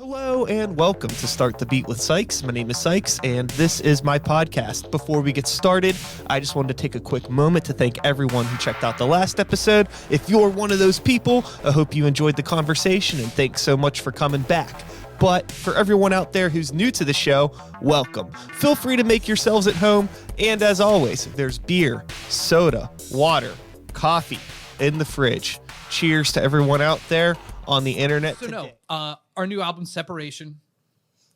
Hello and welcome to Start the Beat with Sykes. My name is Sykes and this is my podcast. Before we get started, I just wanted to take a quick moment to thank everyone who checked out the last episode. If you're one of those people, I hope you enjoyed the conversation and thanks so much for coming back. But for everyone out there who's new to the show, welcome. Feel free to make yourselves at home. And as always, there's beer, soda, water, coffee in the fridge. Cheers to everyone out there on the internet today. Our new album, Separation.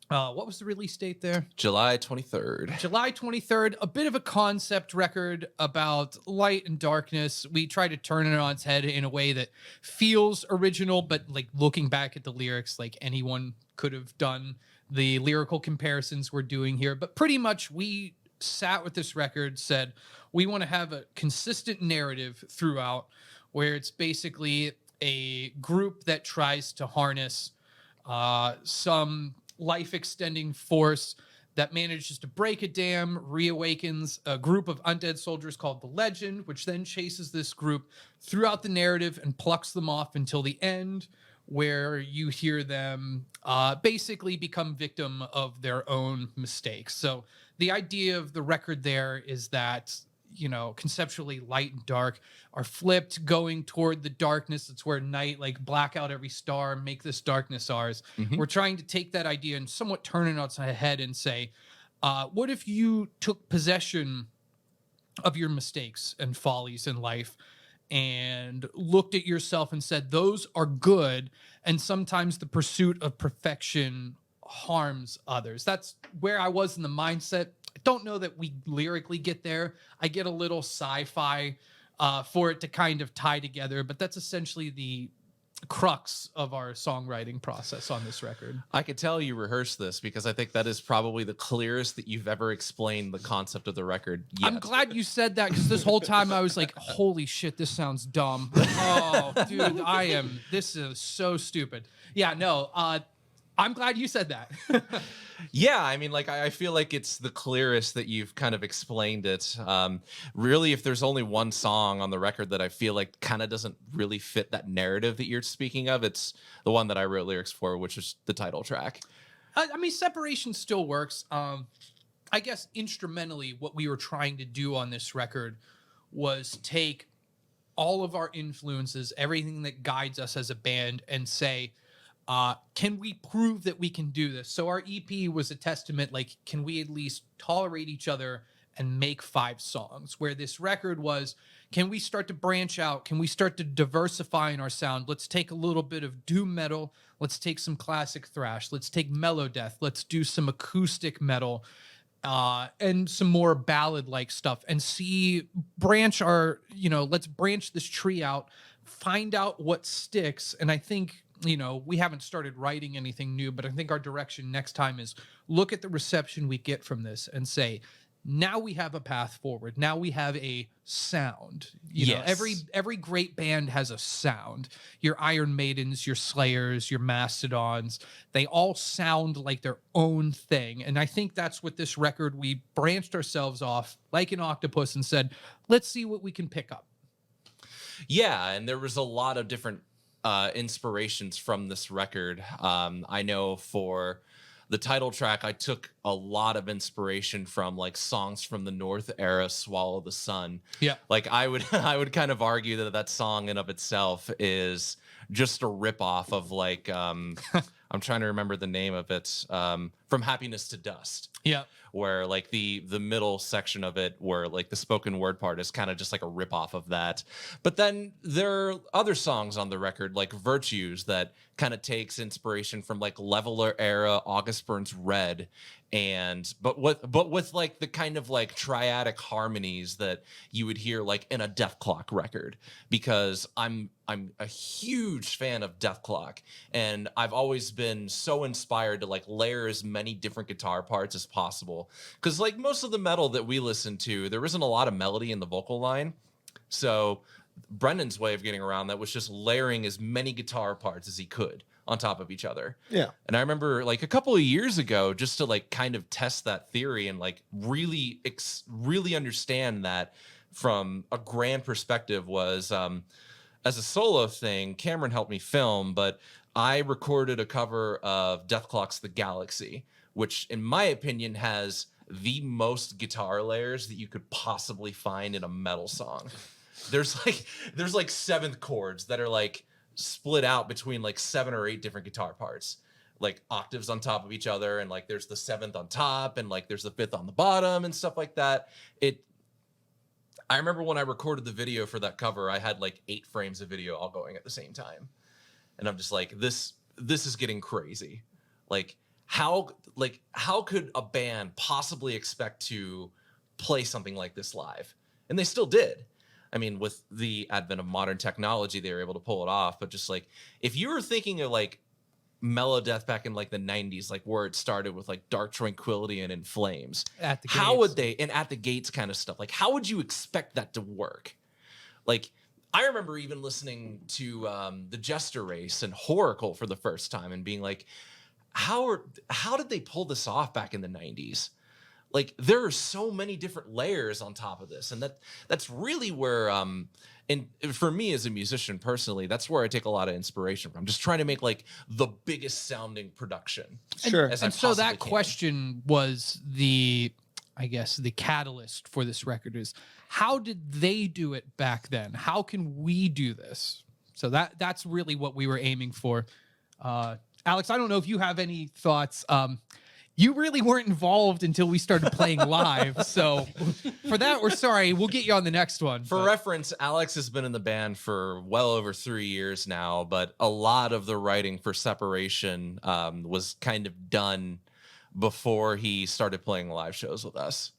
What was the release date there? July 23rd. July 23rd. A bit of a concept record about light and darkness. We try to turn it on its head in a way that feels original, but like looking back at the lyrics, like anyone could have done the lyrical comparisons we're doing here. But pretty much we sat with this record, said we want to have a consistent narrative throughout where it's basically a group that tries to harness some life-extending force that manages to break a dam, reawakens a group of undead soldiers called the Legend, which then chases this group throughout the narrative and plucks them off until the end, where you hear them basically become victim of their own mistakes. So the idea of the record there is that, you know, conceptually light and dark are flipped, going toward the darkness. It's where night, like black out every star, make this darkness ours. Mm-hmm. We're trying to take that idea and somewhat turn it on its head and say, what if you took possession of your mistakes and follies in life and looked at yourself and said, those are good, and sometimes the pursuit of perfection harms others. That's where I was in the mindset. I don't know that we lyrically get there. I get a little sci-fi for it to kind of tie together, but that's essentially the crux of our songwriting process on this record. I could tell you rehearsed this because I think that is probably the clearest that you've ever explained the concept of the record yet. I'm glad you said that because this whole time I was like, holy shit, this sounds dumb. Oh, dude, this is so stupid. Yeah, no, I'm glad you said that. Yeah, I mean, like, I feel like it's the clearest that you've kind of explained it. Really, if there's only one song on the record that I feel like kind of doesn't really fit that narrative that you're speaking of, it's the one that I wrote lyrics for, which is the title track. I mean, Separation still works. I guess instrumentally, what we were trying to do on this record was take all of our influences, everything that guides us as a band, and say, can we prove that we can do this? So our EP was a testament, like, can we at least tolerate each other and make 5 songs? Where this record was, can we start to branch out? Can we start to diversify in our sound? Let's take a little bit of doom metal. Let's take some classic thrash. Let's take mellow death. Let's do some acoustic metal and some more ballad-like stuff and let's branch this tree out, find out what sticks. And I think, you know, we haven't started writing anything new, but I think our direction next time is look at the reception we get from this and say, now we have a path forward. Now we have a sound. You know, every great band has a sound. Your Iron Maidens, your Slayers, your Mastodons, they all sound like their own thing. And I think that's what this record, we branched ourselves off like an octopus and said, let's see what we can pick up. Yeah, and there was a lot of different inspirations from this record. I know for the title track, I took a lot of inspiration from like songs from the North era, Swallow the Sun. Yeah. Like I would kind of argue that song in of itself is just a ripoff of like, I'm trying to remember the name of it, From Happiness to Dust. Yeah. Where like the middle section of it, where like the spoken word part is kind of just like a ripoff of that. But then there are other songs on the record, like Virtues, that kind of takes inspiration from like Leveler era, August Burns Red, but with like the kind of like triadic harmonies that you would hear like in a Def Clock record, because I'm a huge fan of Def Clock, and I've always been so inspired to like layer as many different guitar parts as possible, because like most of the metal that we listen to, there isn't a lot of melody in the vocal line. So Brendan's way of getting around that was just layering as many guitar parts as he could on top of each other. Yeah. And I remember like a couple of years ago, just to like kind of test that theory and like really understand that from a grand perspective, was as a solo thing, Cameron helped me film, but I recorded a cover of Deathclock's The Galaxy, which in my opinion has the most guitar layers that you could possibly find in a metal song. There's like seventh chords that are like split out between like 7 or 8 different guitar parts, like octaves on top of each other, and like there's the 7th on top, and like there's the 5th on the bottom and stuff like that. I remember when I recorded the video for that cover, I had like 8 frames of video all going at the same time. And I'm just like, this is getting crazy. Like how could a band possibly expect to play something like this live? And they still did. I mean, with the advent of modern technology, they were able to pull it off. But just like, if you were thinking of like melodeath back in like the 90s, like where it started with like Dark Tranquility and In Flames, At the how Gates. would they, and At the Gates kind of stuff, like how would you expect that to work? Like, I remember even listening to the Jester Race and Horacle for the first time and being like, how did they pull this off back in the 90s? Like, there are so many different layers on top of this, and that's really where and for me as a musician personally, that's where I take a lot of inspiration from. Just trying to make like the biggest sounding production. Sure. as I And so that possibly can. question was the catalyst for this record is, how did they do it back then? How can we do this? So that's really what we were aiming for. Alex, I don't know if you have any thoughts. You really weren't involved until we started playing live. So for that, we're sorry. We'll get you on the next one. For reference, Alex has been in the band for well over 3 years now, but a lot of the writing for Separation was kind of done before he started playing live shows with us.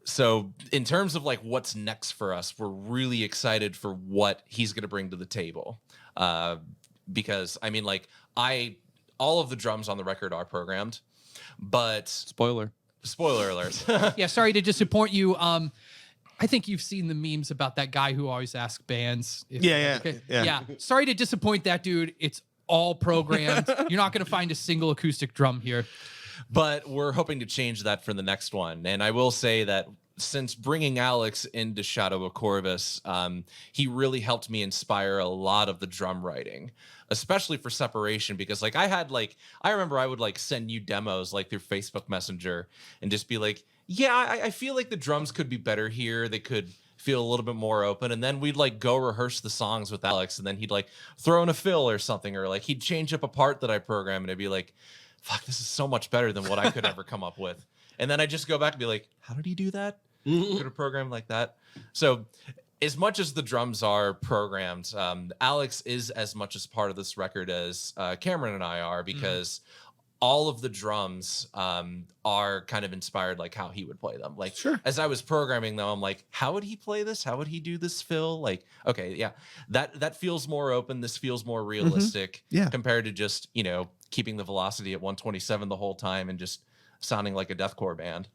So in terms of like what's next for us, we're really excited for what he's going to bring to the table. Because I mean, like all of the drums on the record are programmed, but Spoiler alert. Yeah, sorry to disappoint you. I think you've seen the memes about that guy who always asks bands. Yeah. Sorry to disappoint that dude. It's all programmed. You're not going to find a single acoustic drum here. But we're hoping to change that for the next one. And I will say that since bringing Alex into Shadow of Corvus, he really helped me inspire a lot of the drum writing, especially for Separation, because like I remember I would like send you demos like through Facebook Messenger and just be like, yeah, I feel like the drums could be better here. They could feel a little bit more open. And then we'd like go rehearse the songs with Alex, and then he'd like throw in a fill or something, or like he'd change up a part that I programmed, and it'd be like, fuck, this is so much better than what I could ever come up with. And then I just go back and be like, how did he do that? Could have programmed like that. So as much as the drums are programmed, Alex is as much as part of this record as Cameron and I are, because all of the drums are kind of inspired like how he would play them. Like, Sure. As I was programming them, I'm like, how would he play this? How would he do this fill? Like, okay, yeah, that feels more open. This feels more realistic Yeah. compared to just, keeping the velocity at 127 the whole time and just sounding like a deathcore band.